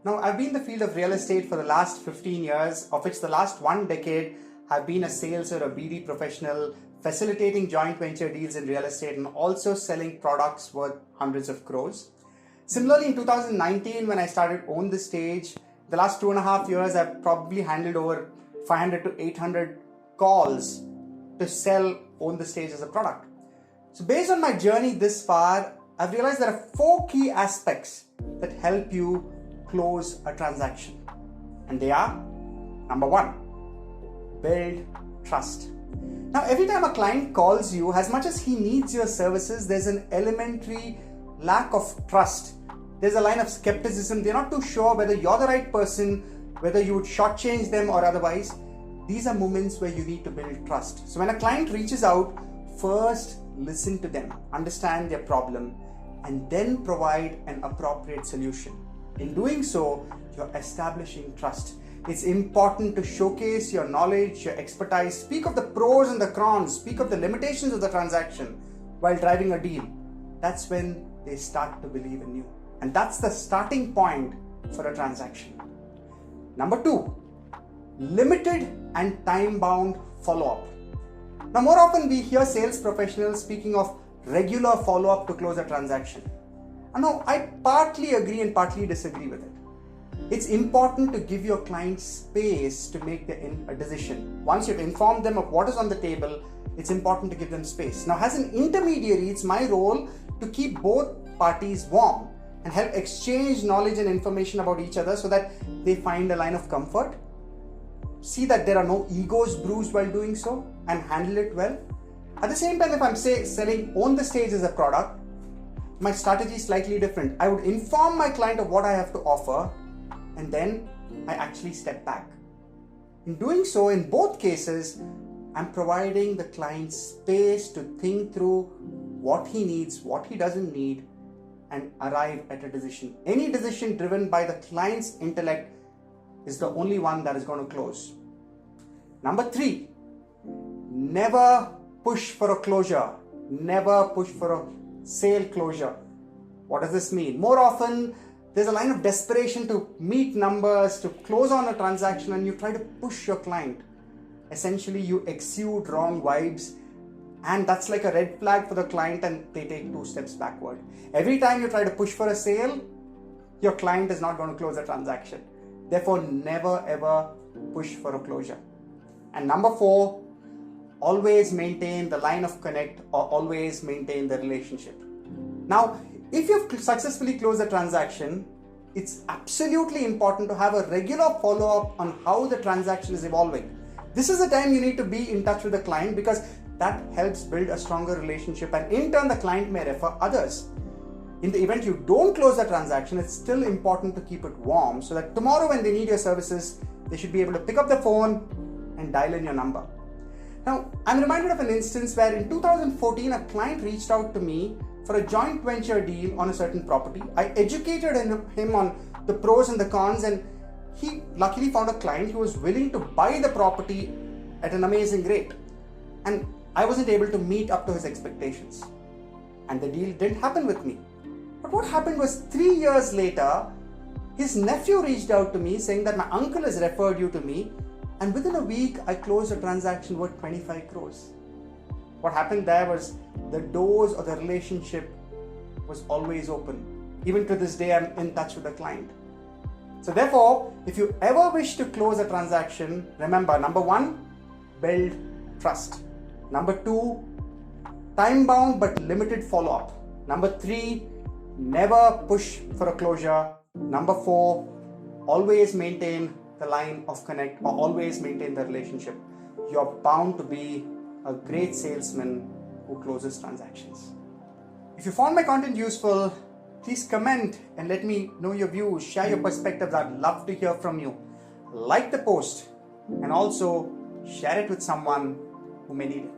Now, I've been in the field of real estate for the last 15 years, of which the last 1 decade have been a sales or a BD professional, facilitating joint venture deals in real estate and also selling products worth hundreds of crores. Similarly, in 2019, when I started On the Stage, the last 2.5 years, I've probably handled over 500 to 800 calls to sell On the Stage as a product. So based on my journey this far, I've realized there are 4 key aspects that help you close a transaction. And they are, number 1, build trust. Now, every time a client calls you, as much as he needs your services, there's an elementary lack of trust. There's a line of skepticism. They're not too sure whether you're the right person, whether you would shortchange them or otherwise. These are moments where you need to build trust. So when a client reaches out, first listen to them, understand their problem, and then provide an appropriate solution. In doing so, you're establishing trust. It's important to showcase your knowledge, your expertise, speak of the pros and the cons, speak of the limitations of the transaction while driving a deal. That's when they start to believe in you. And that's the starting point for a transaction. Number 2, limited and time-bound follow-up. Now, more often we hear sales professionals speaking of regular follow-up to close a transaction. And now, I partly agree and partly disagree with it. It's important to give your client space to make a decision. Once you've informed them of what is on the table, it's important to give them space. Now, as an intermediary, it's my role to keep both parties warm and help exchange knowledge and information about each other so that they find a line of comfort, see that there are no egos bruised while doing so, and handle it well. At the same time, if I'm selling On the Stage as a product, my strategy is slightly different. I would inform my client of what I have to offer, and then I actually step back. In doing so, in both cases, I'm providing the client space to think through what he needs, what he doesn't need, and arrive at a decision. Any decision driven by the client's intellect is the only one that is going to close. Number 3, never push for a closure. Never push for a sale closure. What does this mean? More often, there's a line of desperation to meet numbers, to close on a transaction, and you try to push your client. Essentially, you exude wrong vibes, and that's like a red flag for the client, and they take 2 steps backward. Every time you try to push for a sale, your client is not going to close a transaction. Therefore, never ever push for a closure. And number 4, always maintain the line of connect, or always maintain the relationship. Now, if you've successfully closed a transaction, it's absolutely important to have a regular follow-up on how the transaction is evolving. This is the time you need to be in touch with the client, because that helps build a stronger relationship, and in turn the client may refer others. In the event you don't close the transaction, it's still important to keep it warm so that tomorrow when they need your services, they should be able to pick up the phone and dial in your number. Now, I'm reminded of an instance where in 2014, a client reached out to me for a joint venture deal on a certain property. I educated him on the pros and the cons, and he luckily found a client who was willing to buy the property at an amazing rate. And I wasn't able to meet up to his expectations. And the deal didn't happen with me. But what happened was 3 years later, his nephew reached out to me saying that my uncle has referred you to me. And within a week, I closed a transaction worth 25 crores. What happened there was the doors of the relationship was always open. Even to this day, I'm in touch with the client. So therefore, if you ever wish to close a transaction, remember, number 1, build trust. Number 2, time-bound but limited follow-up. Number 3, never push for a closure. Number 4, always maintain the line of connect, or always maintain the relationship. You're bound to be a great salesman who closes transactions. If you found my content useful, please comment and let me know your views, share your perspectives. I'd love to hear from you. Like the post and also share it with someone who may need it.